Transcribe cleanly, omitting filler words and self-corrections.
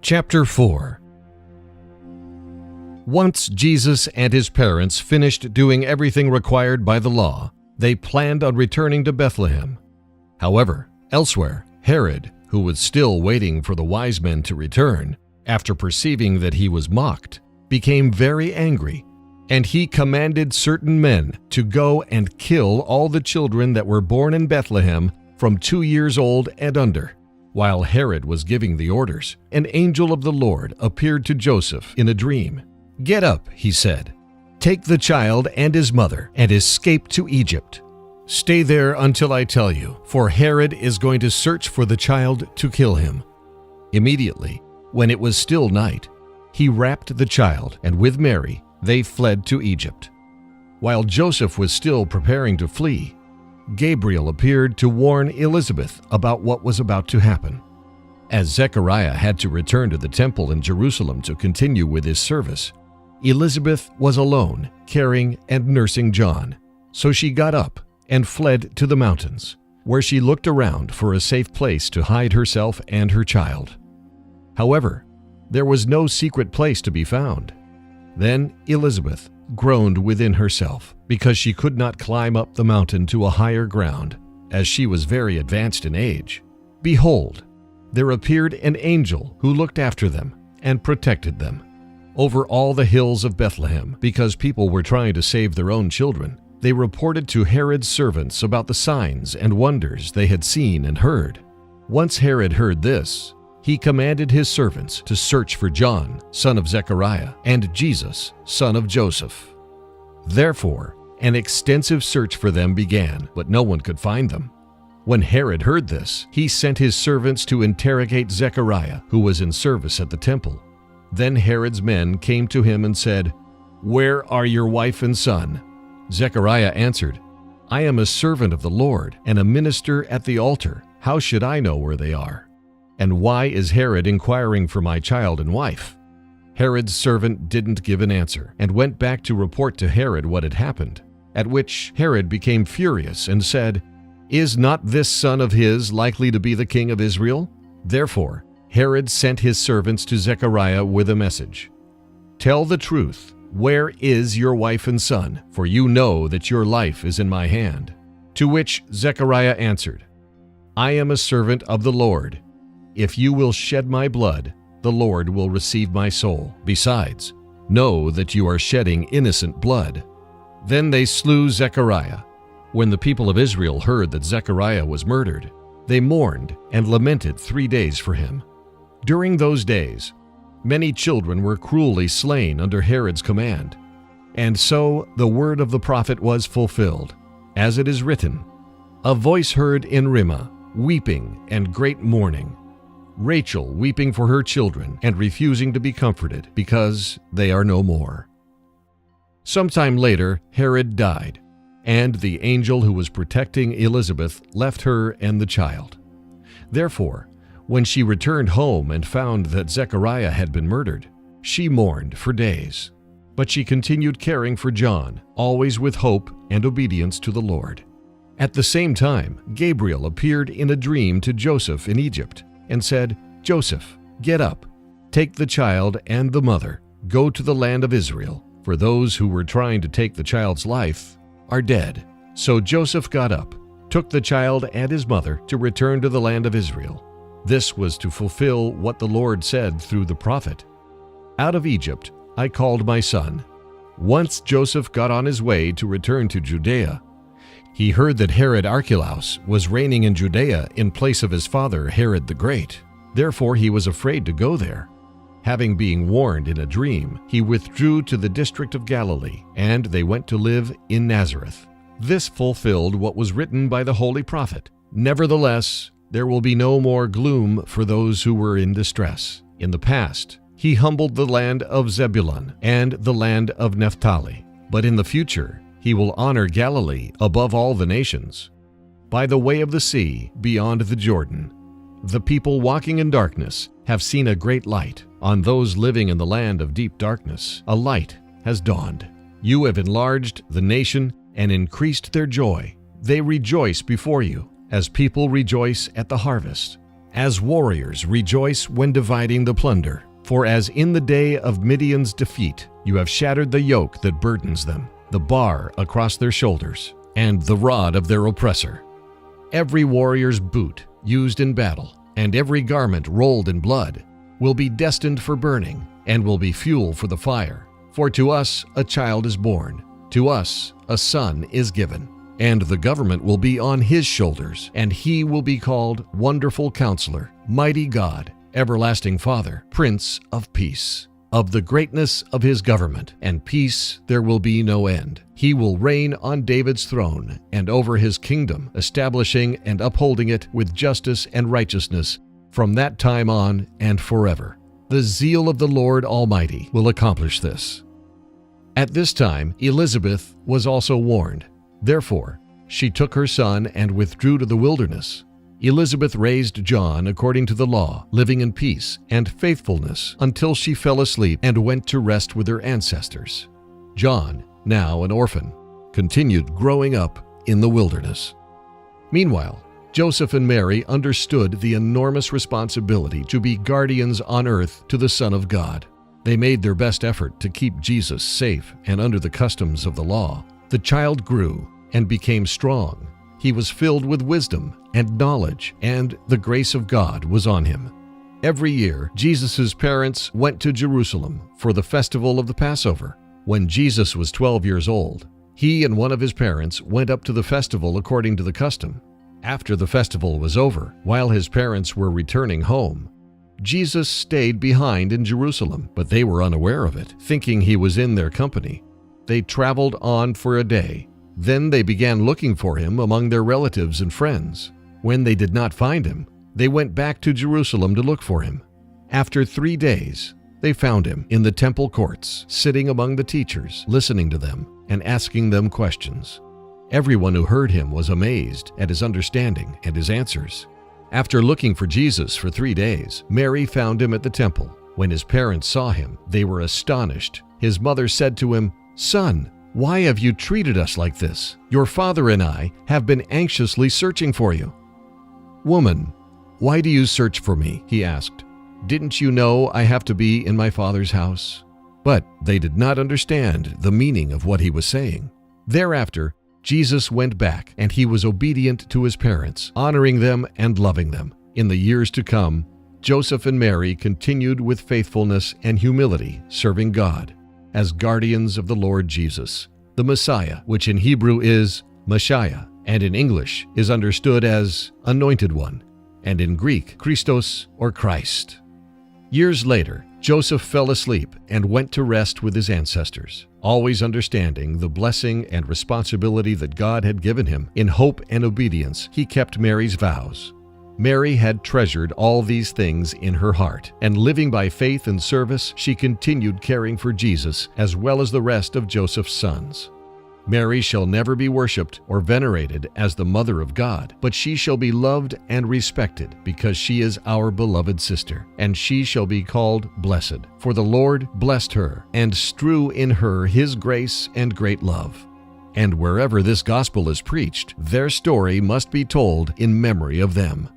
Chapter 4. Once Jesus and his parents finished doing everything required by the law, they planned on returning to Bethlehem. However, elsewhere, Herod, who was still waiting for the wise men to return, after perceiving that he was mocked, became very angry, and he commanded certain men to go and kill all the children that were born in Bethlehem from 2 years old and under. While Herod was giving the orders, an angel of the Lord appeared to Joseph in a dream. "Get up," he said. "Take the child and his mother and escape to Egypt. Stay there until I tell you, for Herod is going to search for the child to kill him." Immediately, when it was still night, he wrapped the child, and with Mary, they fled to Egypt. While Joseph was still preparing to flee, Gabriel appeared to warn Elizabeth about what was about to happen. As Zechariah had to return to the temple in Jerusalem to continue with his service, Elizabeth was alone, carrying and nursing John. So she got up and fled to the mountains, where she looked around for a safe place to hide herself and her child. However, there was no secret place to be found. Then Elizabeth groaned within herself because she could not climb up the mountain to a higher ground, as she was very advanced in age. Behold, there appeared an angel who looked after them and protected them. Over all the hills of Bethlehem, because people were trying to save their own children, they reported to Herod's servants about the signs and wonders they had seen and heard. Once Herod heard this, he commanded his servants to search for John, son of Zechariah, and Jesus, son of Joseph. Therefore, an extensive search for them began, but no one could find them. When Herod heard this, he sent his servants to interrogate Zechariah, who was in service at the temple. Then Herod's men came to him and said, "Where are your wife and son?" Zechariah answered, "I am a servant of the Lord and a minister at the altar. How should I know where they are? And why is Herod inquiring for my child and wife?" Herod's servant didn't give an answer and went back to report to Herod what had happened, at which Herod became furious and said, "Is not this son of his likely to be the king of Israel?" Therefore, Herod sent his servants to Zechariah with a message. "Tell the truth. Where is your wife and son? For you know that your life is in my hand." To which Zechariah answered, "I am a servant of the Lord. If you will shed my blood, the Lord will receive my soul. Besides, know that you are shedding innocent blood." Then they slew Zechariah. When the people of Israel heard that Zechariah was murdered, they mourned and lamented 3 days for him. During those days, many children were cruelly slain under Herod's command. And so the word of the prophet was fulfilled, as it is written, "A voice heard in Ramah, weeping and great mourning, Rachel weeping for her children and refusing to be comforted because they are no more." Sometime later, Herod died, and the angel who was protecting Elizabeth left her and the child. Therefore, when she returned home and found that Zechariah had been murdered, she mourned for days. But she continued caring for John, always with hope and obedience to the Lord. At the same time, Gabriel appeared in a dream to Joseph in Egypt and said, "Joseph, get up, take the child and the mother, go to the land of Israel, for those who were trying to take the child's life are dead." So Joseph got up, took the child and his mother to return to the land of Israel. This was to fulfill what the Lord said through the prophet, "Out of Egypt I called my son." Once Joseph got on his way to return to Judea, he heard that Herod Archelaus was reigning in Judea in place of his father Herod the Great. Therefore he was afraid to go there. Having been warned in a dream, he withdrew to the district of Galilee, and they went to live in Nazareth. This fulfilled what was written by the holy prophet, "Nevertheless, there will be no more gloom for those who were in distress." In the past, he humbled the land of Zebulun and the land of Naphtali, but in the future, he will honor Galilee above all the nations. By the way of the sea, beyond the Jordan, the people walking in darkness have seen a great light. On those living in the land of deep darkness, a light has dawned. You have enlarged the nation and increased their joy. They rejoice before you, as people rejoice at the harvest, As warriors, rejoice when dividing the plunder. For as in the day of Midian's defeat, you have shattered the yoke that burdens them, the bar across their shoulders, and the rod of their oppressor. Every warrior's boot used in battle, and every garment rolled in blood, will be destined for burning, and will be fuel for the fire. For to us a child is born, to us a son is given, and the government will be on his shoulders, and he will be called Wonderful Counselor, Mighty God, Everlasting Father, Prince of Peace. Of the greatness of his government and peace there will be no end. He will reign on David's throne and over his kingdom, establishing and upholding it with justice and righteousness from that time on and forever. The zeal of the Lord Almighty will accomplish this. At this time Elizabeth was also warned. Therefore she took her son and withdrew to the wilderness. Elizabeth raised John according to the law, living in peace and faithfulness until she fell asleep and went to rest with her ancestors. John, now an orphan, continued growing up in the wilderness. Meanwhile, Joseph and Mary understood the enormous responsibility to be guardians on earth to the Son of God. They made their best effort to keep Jesus safe and under the customs of the law. The child grew and became strong. He was filled with wisdom and knowledge, and the grace of God was on him. Every year, Jesus' parents went to Jerusalem for the festival of the Passover. When Jesus was 12 years old, he and one of his parents went up to the festival according to the custom. After the festival was over, while his parents were returning home, Jesus stayed behind in Jerusalem, but they were unaware of it, thinking he was in their company. They traveled on for a day. Then they began looking for him among their relatives and friends. When they did not find him, they went back to Jerusalem to look for him. After 3 days, they found him in the temple courts, sitting among the teachers, listening to them and asking them questions. Everyone who heard him was amazed at his understanding and his answers. After looking for Jesus for 3 days, Mary found him at the temple. When his parents saw him, they were astonished. His mother said to him, "Son, why have you treated us like this? Your father and I have been anxiously searching for you." "Woman, why do you search for me?" he asked. "Didn't you know I have to be in my Father's house?" But they did not understand the meaning of what he was saying. Thereafter, Jesus went back, and he was obedient to his parents, honoring them and loving them. In the years to come, Joseph and Mary continued with faithfulness and humility, serving God as guardians of the Lord Jesus, the Messiah, which in Hebrew is Messiah, and in English is understood as Anointed One, and in Greek, Christos or Christ. Years later, Joseph fell asleep and went to rest with his ancestors, always understanding the blessing and responsibility that God had given him. In hope and obedience, he kept Mary's vows. Mary had treasured all these things in her heart, and living by faith and service, she continued caring for Jesus as well as the rest of Joseph's sons. Mary shall never be worshipped or venerated as the Mother of God, but she shall be loved and respected because she is our beloved sister, and she shall be called blessed. For the Lord blessed her and strew in her his grace and great love. And wherever this gospel is preached, their story must be told in memory of them.